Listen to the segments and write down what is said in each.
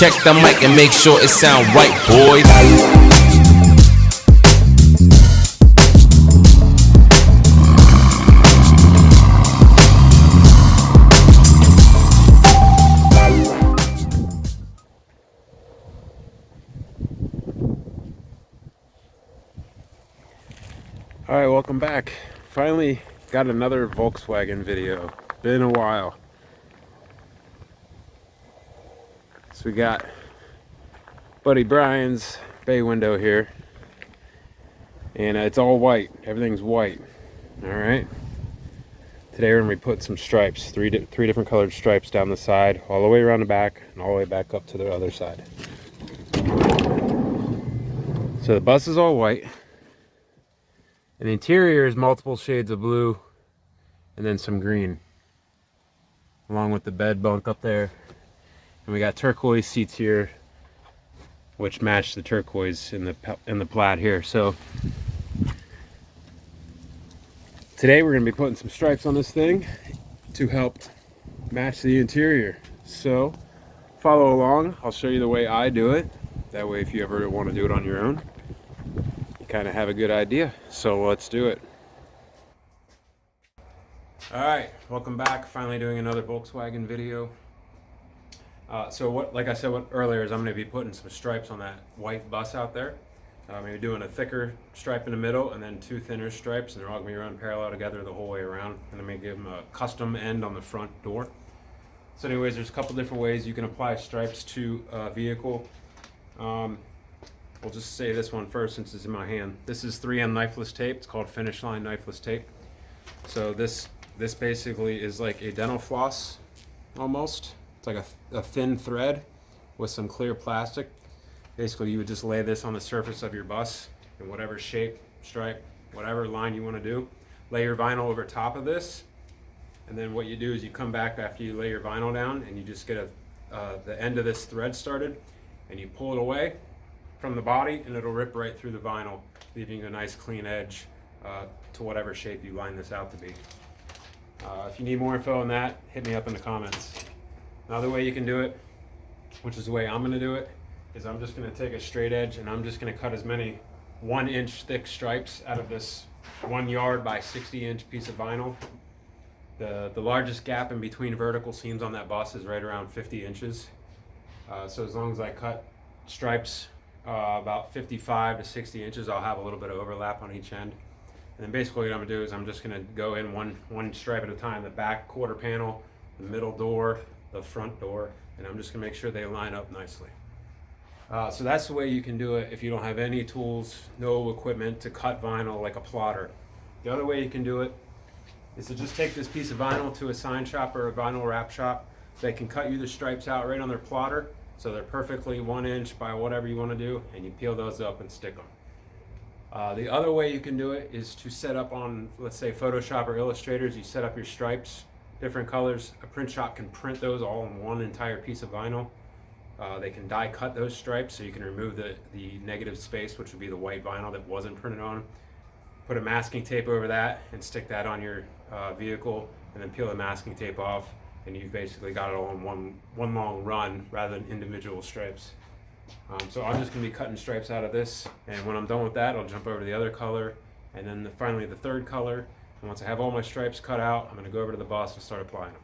check the mic and make sure it sound right, boys. All right, welcome back. Finally got another Volkswagen video. Been a while. So we got Buddy Brian's bay window here, and it's all white. Everything's white. All right. Today we're gonna be putting some stripes, three different colored stripes down the side, all the way around the back, and all the way back up to the other side. So the bus is all white. And the interior is multiple shades of blue and then some green, along with the bed bunk up there. And we got turquoise seats here, which match the turquoise in the plaid here. So today we're going to be putting some stripes on this thing to help match the interior. So follow along. I'll show you the way I do it. That way, if you ever want to do it on your own, kind of have a good idea. So let's do it. All right, welcome back. Finally doing another Volkswagen video. Like I said earlier, is I'm going to be putting some stripes on that white bus out there. I'm going to be doing a thicker stripe in the middle and then two thinner stripes, and they're all going to be run parallel together the whole way around. And I'm going to give them a custom end on the front door. So anyways, there's a couple different ways you can apply stripes to a vehicle. We'll just say this one first since it's in my hand. This is 3M knifeless tape. It's called Finish Line knifeless tape. So this basically is like a dental floss almost. It's like a thin thread with some clear plastic. Basically, you would just lay this on the surface of your bus in whatever shape, stripe, whatever line you want to do. Lay your vinyl over top of this, and then what you do is you come back after you lay your vinyl down and you just get the end of this thread started, and you pull it away from the body, and it'll rip right through the vinyl, leaving a nice clean edge to whatever shape you line this out to be. If you need more info on that, hit me up in the comments. Another way you can do it, which is the way I'm going to do it, is I'm just going to take a straight edge and I'm just going to cut as many 1-inch thick stripes out of this 1 yard by 60-inch piece of vinyl. The largest gap in between vertical seams on that bus is right around 50 inches. So as long as I cut stripes about 55 to 60 inches, I'll have a little bit of overlap on each end. And then basically what I'm going to do is I'm just going to go in one stripe at a time, the back quarter panel, the middle door, the front door, and I'm just going to make sure they line up nicely. So that's the way you can do it if you don't have any tools, no equipment to cut vinyl like a plotter. The other way you can do it is to just take this piece of vinyl to a sign shop or a vinyl wrap shop. They can cut you the stripes out right on their plotter, so they're perfectly 1 inch by whatever you want to do, and you peel those up and stick them. The other way you can do it is to set up on, let's say, Photoshop or Illustrators. You set up your stripes, different colors. A print shop can print those all on one entire piece of vinyl. They can die cut those stripes so you can remove the negative space, which would be the white vinyl that wasn't printed on. Put a masking tape over that and stick that on your vehicle, and then peel the masking tape off, and you've basically got it all in one long run rather than individual stripes. So I'm just going to be cutting stripes out of this, and when I'm done with that, I'll jump over to the other color, and then finally the third color. And once I have all my stripes cut out, I'm going to go over to the bus and start applying them.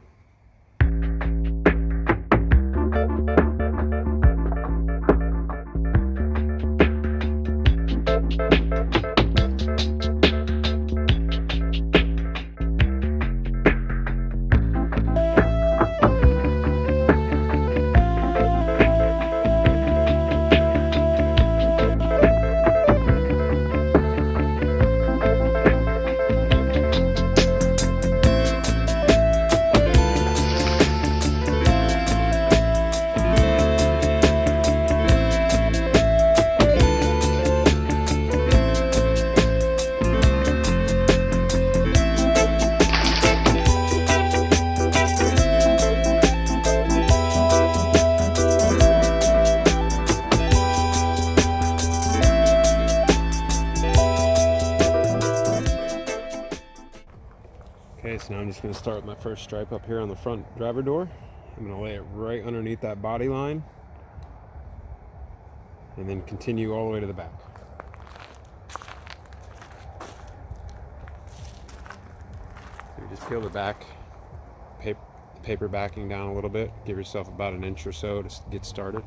Okay, so now I'm just going to start with my first stripe up here on the front driver door. I'm going to lay it right underneath that body line. and then continue all the way to the back. So you just peel the back, paper backing down a little bit, give yourself about an inch or so to get started.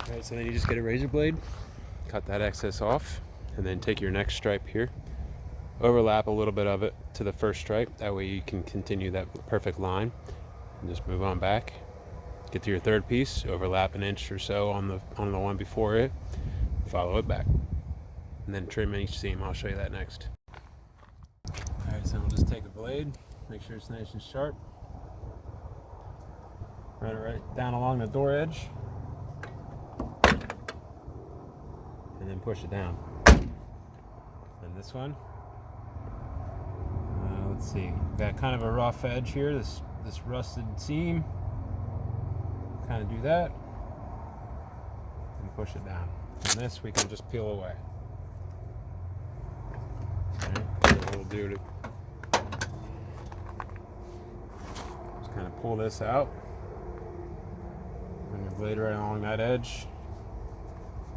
Alright, so then you just get a razor blade, cut that excess off, and then take your next stripe here, overlap a little bit of it to the first stripe, that way you can continue that perfect line, and just move on back. Get to your third piece, overlap an inch or so on the one before it, follow it back, and then trim each seam. I'll show you that next. Alright, so we'll just take the blade, make sure it's nice and sharp, run it right down along the door edge, and then push it down. And this one, let's see, got kind of a rough edge here, this rusted seam. Kind of do that and push it down. And this we can just peel away. Alright, so what we'll do to just kind of pull this out, bring your blade right along that edge,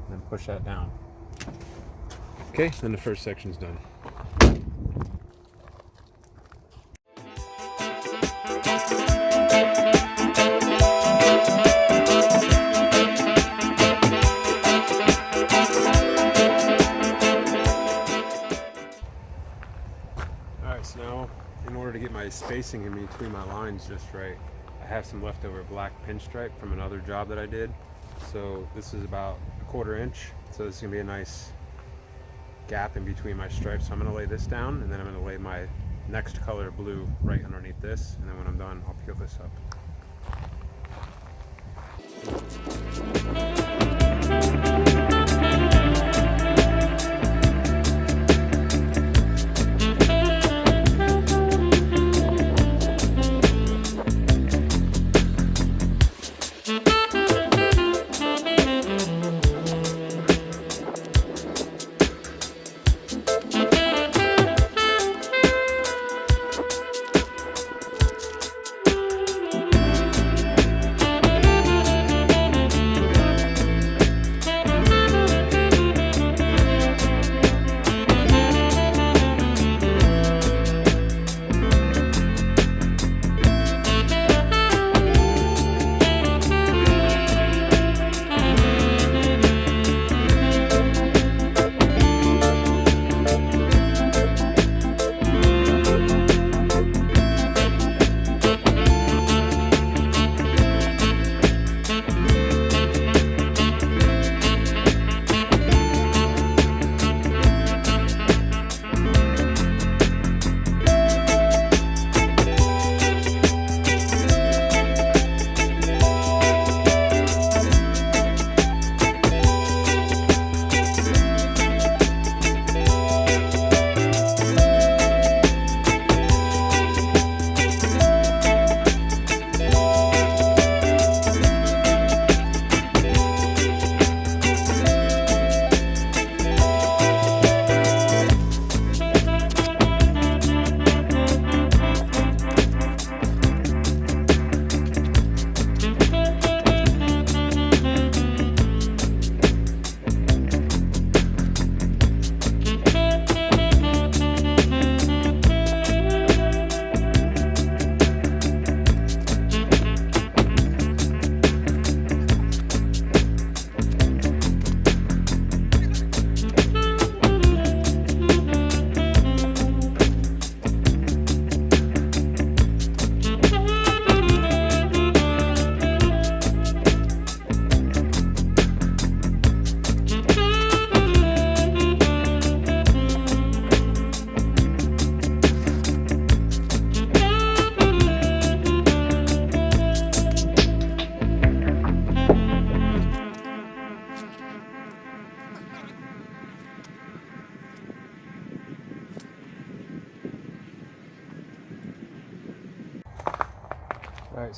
and then push that down. Okay, then the first section's done. Alright, so now in order to get my spacing in between my lines just right, I have some leftover black pinstripe from another job that I did. So this is about 1/4 inch. So this is going to be a nice gap in between my stripes. So I'm going to lay this down, and then I'm going to lay my next color blue right underneath this, and then when I'm done, I'll peel this up.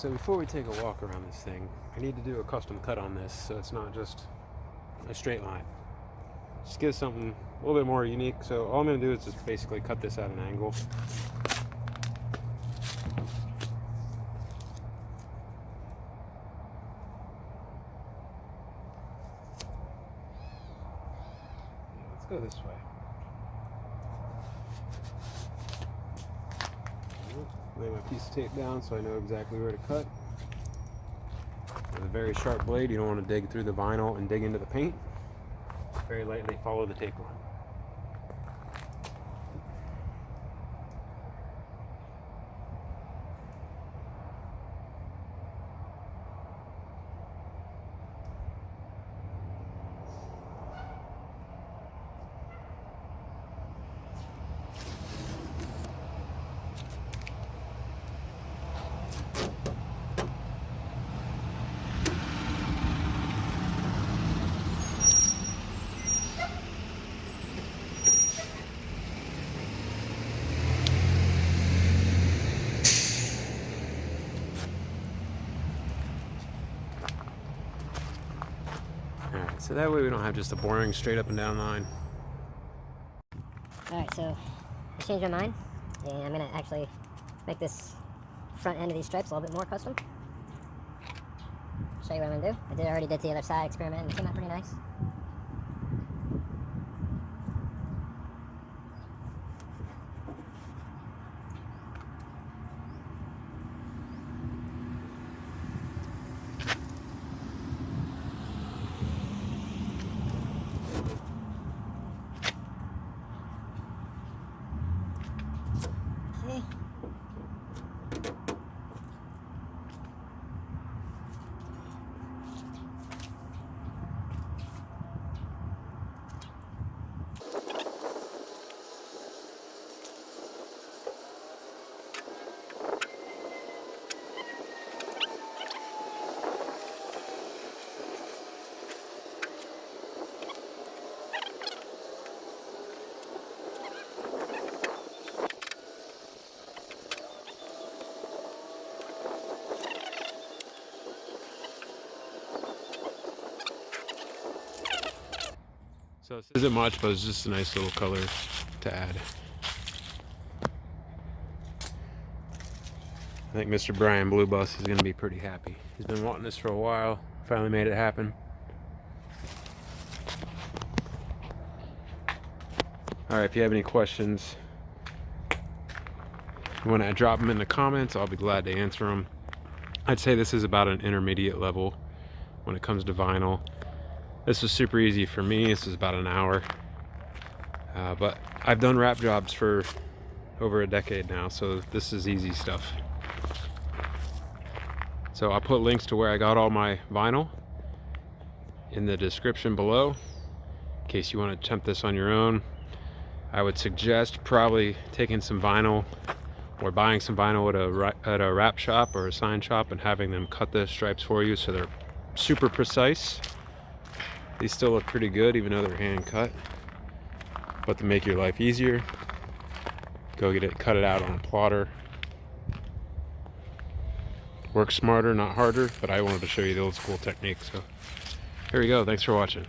So before we take a walk around this thing, I need to do a custom cut on this so it's not just a straight line. Just give something a little bit more unique. So all I'm going to do is just basically cut this at an angle. Let's go this way. Lay my piece of tape down so I know exactly where to cut. With a very sharp blade, you don't want to dig through the vinyl and dig into the paint. Very lightly follow the tape line. Alright, so that way we don't have just a boring straight up and down line. Alright, so I changed my mind, and I'm going to actually make this front end of these stripes a little bit more custom. Show you what I'm going to do. I already did the other side experiment, and it came out pretty nice. Okay. So this isn't much, but it's just a nice little color to add. I think Mr. Brian Blue Bus is going to be pretty happy. He's been wanting this for a while. Finally made it happen. Alright, if you have any questions, you want to drop them in the comments, I'll be glad to answer them. I'd say this is about an intermediate level when it comes to vinyl. This was super easy for me. This was about an hour. But I've done wrap jobs for over a decade now, so this is easy stuff. So I'll put links to where I got all my vinyl in the description below in case you want to attempt this on your own. I would suggest probably taking some vinyl or buying some vinyl at a wrap shop or a sign shop and having them cut the stripes for you so they're super precise. These still look pretty good even though they're hand cut. But to make your life easier, go get it, cut it out on a plotter. Work smarter, not harder, but I wanted to show you the old school technique. So here we go. Thanks for watching.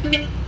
Okay.